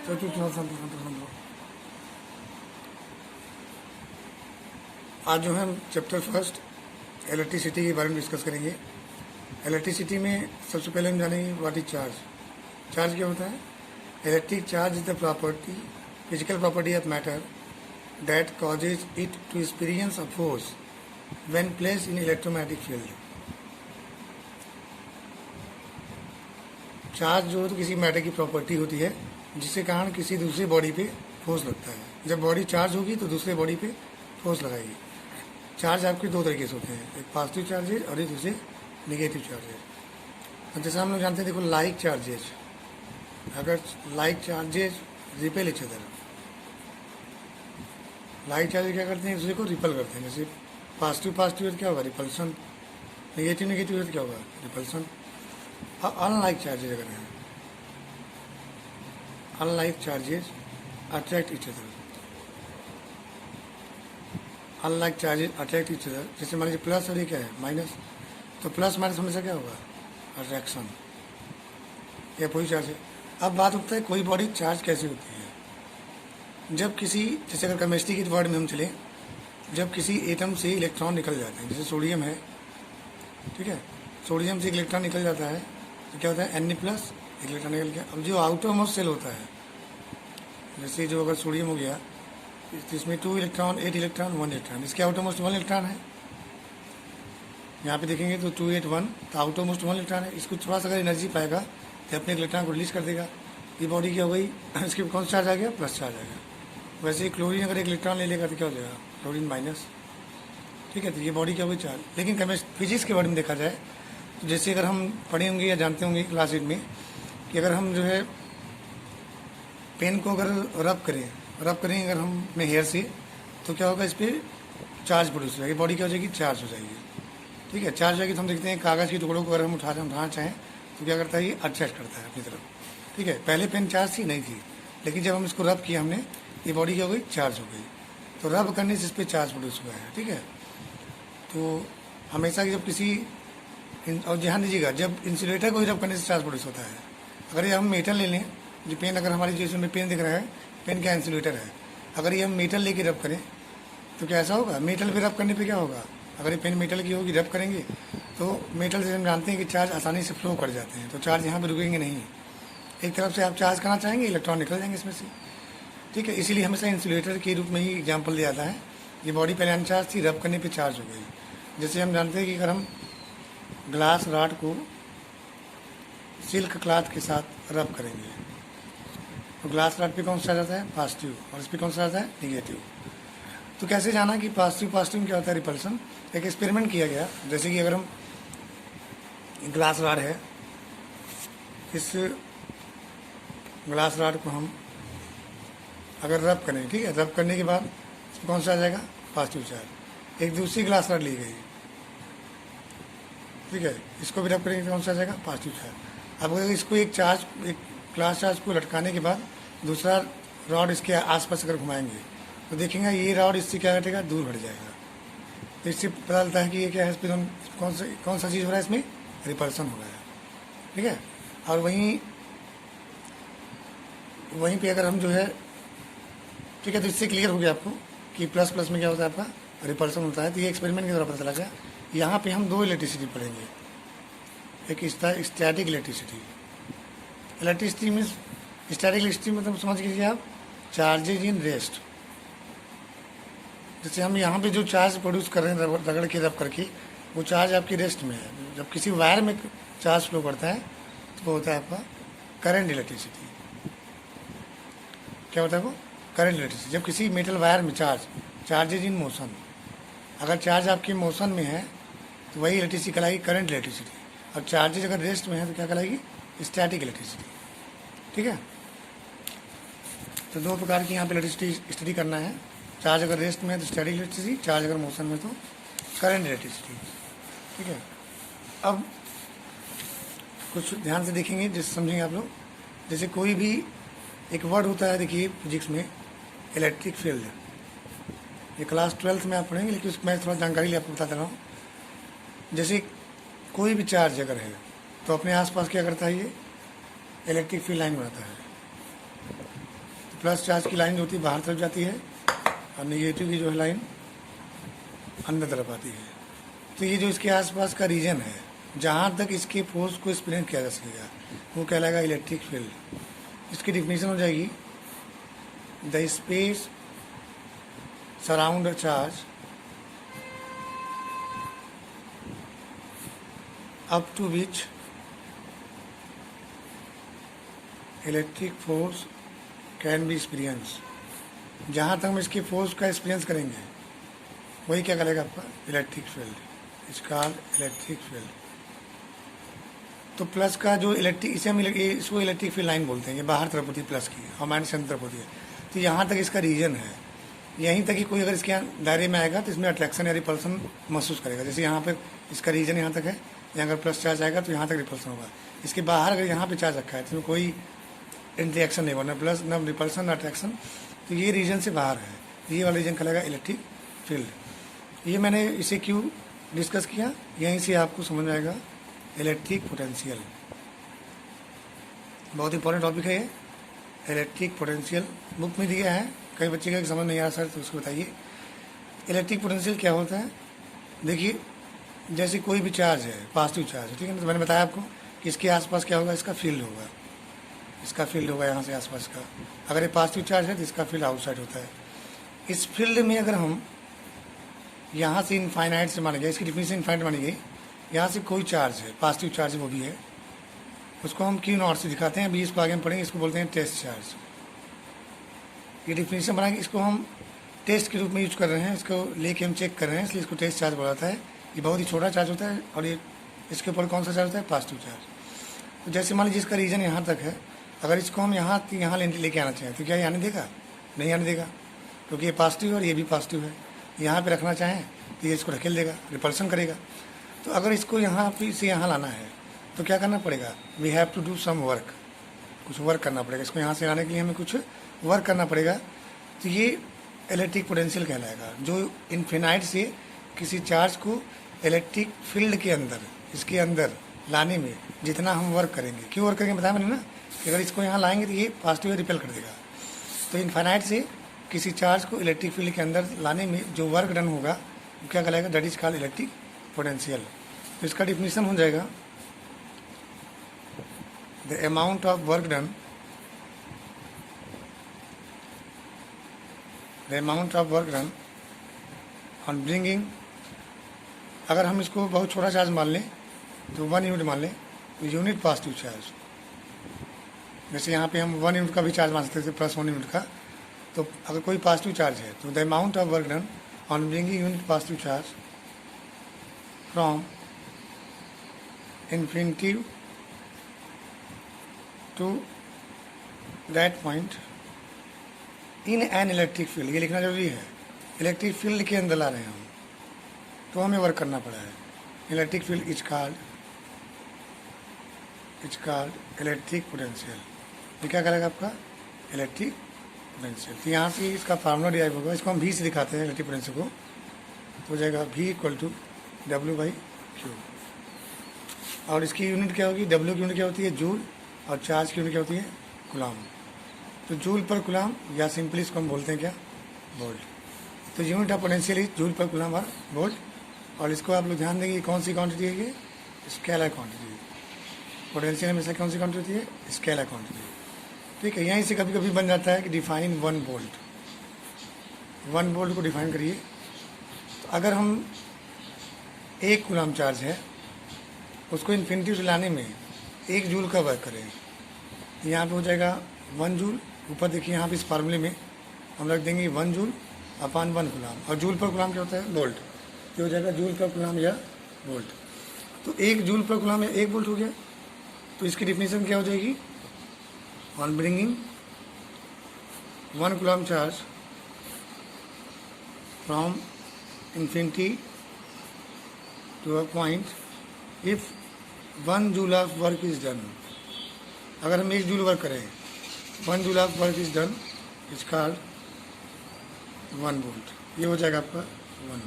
आज जो है हम चैप्टर फर्स्ट इलेक्ट्रिसिटी के बारे में डिस्कस करेंगे। इलेक्ट्रिसिटी में सबसे पहले हम जानेंगे व्हाट इज चार्ज। चार्ज क्या होता है? Electric charge is the property, physical property of matter that causes it to experience a force when placed in electromagnetic field. Charge जो है तो किसी मैटर की प्रॉपर्टी होती है जिसके कारण किसी दूसरी बॉडी पे फोर्स लगता है। जब बॉडी चार्ज होगी तो दूसरे बॉडी पे फोर्स लगाएगी। चार्ज आपके दो तरीके से होते हैं, एक पॉजिटिव चार्जेज और एक दूसरे नेगेटिव चार्जेज। और जैसा हम लोग जानते हैं, देखो लाइक चार्जेज, अगर like charges repel each other, like charges क्या करते हैं? एक दूसरे को रिपल करते हैं। जैसे पॉजिटिव पॉजिटिव क्या होगा? रिपल्सन। नेगेटिव नेगेटिव क्या होगा? रिपल्सन। और अनलाइक चार्जेज अगर हैं, unlike charges attract each other, unlike charges attract each other. जैसे मान लीजिए प्लस और ये क्या है? माइनस, तो प्लस माइनस हमेशा क्या होगा? अट्रैक्शन। यह कोई चार्ज है। अब बात होता है कोई बॉडी चार्ज कैसे होती है? जब किसी, जैसे अगर केमिस्ट्री की वर्ड में हम चलें, जब किसी एटम से इलेक्ट्रॉन निकल जाते हैं, जैसे सोडियम है, ठीक है, सोडियम से एक इलेक्ट्रॉन निकल जाता है तो क्या होता है? Na प्लस इलेक्ट्रॉन निकल गया। अब जो आउटर मोस्ट सेल होता है, जैसे जो अगर सोडियम हो गया तो इसमें 2 इलेक्ट्रॉन, 8 इलेक्ट्रॉन, 1 इलेक्ट्रॉन, इसके आउटर मोस्ट 1 इलेक्ट्रॉन है। यहाँ पे देखेंगे तो 2 8 1, तो आउटर मोस्ट 1 इलेक्ट्रॉन है। इसको थोड़ा सा अगर एनर्जी पाएगा तो अपने इलेक्ट्रॉन को रिलीज कर देगा। ये बॉडी क्या हो गई? इसके कौन सा चार्ज आ गया? प्लस चार्ज आ गया। वैसे ही क्लोरीन अगर एक इलेक्ट्रॉन ले लेगा तो क्या हो जाएगा? क्लोरीन माइनस, ठीक है। तो ये बॉडी क्या हो गई? चार्ज। लेकिन फिजिक्स के बारे में देखा जाए तो जैसे अगर हम पढ़े होंगे या जानते होंगे क्लास 8 में कि अगर हम जो है पेन को अगर रब करें अगर हम अपने हेयर से, तो क्या होगा? इस पर चार्ज प्रोड्यूस हो जाएगी, बॉडी क्या हो जाएगी? चार्ज हो जाएगी, ठीक है। चार्ज हो जाएगी तो हम देखते हैं कागज़ के टुकड़ों को अगर हम उठाना चाहें तो क्या करता है? ये अट्रैक्ट करता है अपनी तरफ, ठीक है। पहले पेन चार्ज थी नहीं थी, लेकिन जब हम इसको रब किया हमने, ये बॉडी क्या हो गई? चार्ज हो गई। तो रब करने से इस पर चार्ज प्रोड्यूस हुआ है, ठीक है। तो हमेशा जब किसी, और ध्यान दीजिएगा, जब इंसुलेटर को ही रब करने से चार्ज प्रोड्यूस होता है। अगर ये हम मेटल ले लें, जो पेन, अगर हमारी जो इसमें पेन दिख रहा है, पेन क्या इंसुलेटर है, अगर ये हम मेटल लेके रब करें तो क्या ऐसा होगा? मेटल पे रब करने पे क्या होगा? अगर ये पेन मेटल की होगी, रब करेंगे तो मेटल से हम जानते हैं कि चार्ज आसानी से फ्लो कर जाते हैं, तो चार्ज यहाँ पे रुकेंगे नहीं। एक तरफ से आप चार्ज करना चाहेंगे, इलेक्ट्रॉन निकल जाएंगे इसमें से, ठीक है। इसीलिए हमेशा इंसुलेटर के रूप में ही एग्जाम्पल दिया जाता है। ये बॉडी पहले अनचार्ज थी, रब करने पर चार्ज हो गई। जैसे हम जानते हैं कि अगर हम ग्लास रॉड को सिल्क क्लॉथ के साथ रब करेंगे तो ग्लास रॉड पे कौन सा आता है? पॉजिटिव, और इस पर कौन सा आता है? निगेटिव। तो कैसे जाना कि पॉजिटिव में क्या होता है? रिपल्सन। एक एक्सपेरिमेंट किया गया, जैसे कि अगर हम ग्लास रॉड है, इस ग्लास रॉड को हम अगर रब करें, ठीक है, रब करने के बाद कौन सा आ जाएगा? Positive charge. एक दूसरी ग्लास रॉड ली गई, ठीक है, इसको भी रब करेंगे तो कौन सा आ जाएगा? Positive charge. अब अगर इसको एक ग्लास चार्ज को लटकाने के बाद दूसरा रॉड इसके आसपास अगर घुमाएंगे तो देखेंगे ये रॉड इससे क्या हटेगा? दूर हट जाएगा। तो इससे पता चलता है कि ये क्या है? इस पर कौन सा चीज़ हो रहा है? इसमें रिपल्सन हो रहा है, ठीक है। और वहीं पे अगर हम जो है, ठीक है, तो इससे क्लियर हो गया आपको कि प्लस प्लस में क्या होता है? आपका रिपल्सन होता है। तो ये एक्सपेरिमेंट के द्वारा पता चला गया। यहाँ पे हम 2 इलेक्ट्रिसिटी पढ़ेंगे, एक static electricity. Electricity means, static electricity मतलब समझ लीजिए आप, चार्जेज इन रेस्ट। जैसे हम यहाँ पे जो चार्ज प्रोड्यूस कर रहे हैं रगड़ के रब करके, वो चार्ज आपकी रेस्ट में है। जब किसी वायर में चार्ज फ्लो करता है तो वो होता है आपका करंट इलेक्ट्रिसिटी। क्या होता है वो? Current electricity. जब किसी मेटल वायर में चार्जेज इन मोशन, अगर चार्ज आपकी मोशन में है तो वही इलेक्ट्रिसिटी कहलाएगी करंट इलेक्ट्रिसिटी, और चार्जेज अगर रेस्ट में है तो क्या कहलाएगी? स्टैटिक इलेक्ट्रिसिटी, ठीक है। तो 2 प्रकार की यहाँ पे इलेक्ट्रिसिटी स्टडी करना है। चार्ज अगर रेस्ट में है तो स्टैटिक इलेक्ट्रिसिटी, चार्ज अगर मोशन में तो करंट इलेक्ट्रिसिटी, ठीक है। अब कुछ ध्यान से देखेंगे, जिससे समझेंगे आप लोग। जैसे कोई भी एक वर्ड होता है, देखिए फिजिक्स में, इलेक्ट्रिक फील्ड। ये क्लास 12th में आप पढ़ेंगे, लेकिन उसमें थोड़ा जानकारी लिए आपको बताता रहा हूँ। जैसे कोई भी चार्ज अगर है तो अपने आसपास क्या करता है? ये इलेक्ट्रिक फील्ड लाइन बनाता है, प्लस चार्ज की लाइन जो होती है बाहर तरफ जाती है और नेगेटिव की जो है लाइन अंदर तरफ आती है। तो ये जो इसके आसपास का रीजन है जहाँ तक इसके फोर्स को एक्सपीरियंस किया जा सकेगा वो कहलाएगा इलेक्ट्रिक फील्ड। इसकी डिफिनीशन हो जाएगी the space surround a charge up to which electric force can be experienced। जहाँ तक हम इसके फोर्स का एक्सपीरियंस करेंगे वही क्या करेगा आपका इलेक्ट्रिक फील्ड। इसका इलेक्ट्रिक फील्ड तो प्लस का जो इलेक्ट्रिक इसे हम इसको इलेक्ट्रिक फील्ड लाइन बोलते हैं। ये बाहर तरफ होती है प्लस की और माइनस अंदर तरफ होती है। तो यहाँ तक इसका रीजन है, यहीं तक कि कोई अगर इसके दायरे में आएगा तो इसमें अट्रैक्शन या रिपल्सन महसूस करेगा। जैसे यहाँ पे इसका रीजन यहाँ तक है, यहाँ अगर प्लस चार्ज आएगा तो यहाँ तक रिपल्सन होगा। इसके बाहर अगर यहाँ पे चार्ज रखा है तो इसमें कोई इंटरेक्शन नहीं होगा, न प्लस न रिपल्सन न अट्रैक्शन। तो ये रीजन से बाहर है, ये वाला रीजन कहलाएगा इलेक्ट्रिक फील्ड। ये मैंने इसे क्यों डिस्कस किया, यहीं से आपको समझ आएगा इलेक्ट्रिक पोटेंशियल। बहुत इंपॉर्टेंट टॉपिक है ये इलेक्ट्रिक पोटेंशियल। बुक में दिया है, कई बच्चे का समझ नहीं आ रहा सर तो उसको बताइए इलेक्ट्रिक पोटेंशियल क्या होता है। देखिए जैसे कोई भी चार्ज है, पॉजिटिव चार्ज है, ठीक है ना, तो मैंने बताया आपको कि इसके आसपास क्या होगा, इसका फील्ड होगा, इसका फील्ड होगा यहाँ से आसपास का। अगर ये पॉजिटिव चार्ज है तो इसका फील्ड आउटसाइड होता है। इस फील्ड में अगर हम यहाँ से इनफाइनाइट से माने गए, इसकी डिफिनीशन इनफाइनाइट मानी गई, यहाँ से कोई चार्ज है, पॉजिटिव चार्ज वो भी है, उसको हम क्यू नॉट से दिखाते हैं। अभी इसको आगे हम पढ़ेंगे, इसको बोलते हैं टेस्ट चार्ज। ये डिफिनीशन बनाएंगे, इसको हम टेस्ट के रूप में यूज कर रहे हैं, इसको लेके हम चेक कर रहे हैं, इसलिए इसको टेस्ट चार्ज बोला जाता है। ये बहुत ही छोटा चार्ज होता है और ये इसके ऊपर कौन सा चार्ज होता है, पॉजिटिव चार्ज। तो जैसे मान लीजिए इसका रीजन यहाँ तक है, अगर इसको हम यहाँ लेके आना चाहें तो क्या ये आने देगा, नहीं आने देगा, क्योंकि ये पॉजिटिव है और ये भी पॉजिटिव है। यहाँ पे रखना चाहें तो ये इसको ढकेल देगा, रिपल्सन करेगा। तो अगर इसको यहाँ पे से यहाँ लाना है तो क्या करना पड़ेगा, we have to do some work, कुछ वर्क करना पड़ेगा। इसको यहाँ से लाने के लिए हमें कुछ वर्क करना पड़ेगा। तो ये इलेक्ट्रिक पोटेंशियल कहलाएगा, जो इन्फिनाइट से किसी चार्ज को इलेक्ट्रिक फील्ड के अंदर, इसके अंदर लाने में जितना हम वर्क करेंगे, क्यों वर्क करेंगे बताया मैंने ना, कि अगर इसको यहाँ लाएंगे तो ये पॉजिटिव रिपेल कर देगा। तो इन्फिनाइट से किसी चार्ज को इलेक्ट्रिक फील्ड के अंदर लाने में जो वर्क डन होगा वो क्या कहलाएगा, that is called electric potential. तो इसका डिफिनीशन हो जाएगा the amount of work done, the amount of work done on bringing, अगर हम इसको बहुत छोटा चार्ज मान लें तो 1 यूनिट मान लें, तो यूनिट पॉजिटिव चार्ज, जैसे यहाँ पे हम 1 यूनिट का भी चार्ज मान सकते थे, +1 यूनिट का। तो अगर कोई पॉजिटिव चार्ज है तो the amount of work done on bringing unit positive charge from infinity to that point in an electric field, ये लिखना जरूरी है, इलेक्ट्रिक फील्ड के अंदर ला रहे हैं हम, तो हमें वर्क करना पड़ा है। Electric field is called electric potential. ये क्या करेगा आपका इलेक्ट्रिक पोटेंशियल। तो यहाँ से इसका फार्मूला डिराइव होगा, इसको हम V से दिखाते हैं इलेक्ट्रिक पोटेंशियल को, तो हो जाएगा V = W/Q। और इसकी यूनिट क्या होगी, W की यूनिट क्या होती है, जूल, और चार्ज की यूनिट क्या होती है, कूलाम। तो जूल पर कूलाम, या सिंपली इसको हम बोलते हैं क्या, वोल्ट। तो unit of potential is joule पर कूलाम और वोल्ट। और इसको आप लोग ध्यान देंगे कौन सी क्वांटिटी है, ये स्केलर क्वांटिटी। पोटेंशियल हमेशा कौन सी क्वांटिटी है, स्केलर क्वांटिटी, ठीक है। यहीं से कभी कभी बन जाता है कि डिफाइन 1 वोल्ट, 1 वोल्ट को डिफाइन करिए। तो अगर हम 1 कूलाम चार्ज है उसको इन्फिनिटी से लाने में 1 जूल का वर्क करें, यहाँ पे हो जाएगा 1 जूल। ऊपर देखिए यहाँ पे इस फार्मूले में हम रख देंगे 1 जूल अपॉन 1 कूलाम, और जूल पर कूलाम क्या होता है, वोल्ट। तो हो जाएगा जूल पर कूलाम या वोल्ट। तो 1 जूल पर कूलाम या 1 वोल्ट हो गया। तो इसकी डिफिनीशन क्या हो जाएगी, on bringing 1 coulomb charge from infinity to a point if 1 joule of work is done, अगर हम 1 जूल वर्क करें, 1 joule of work is done is called 1 volt. ये हो जाएगा आपका 1 वोल्ट।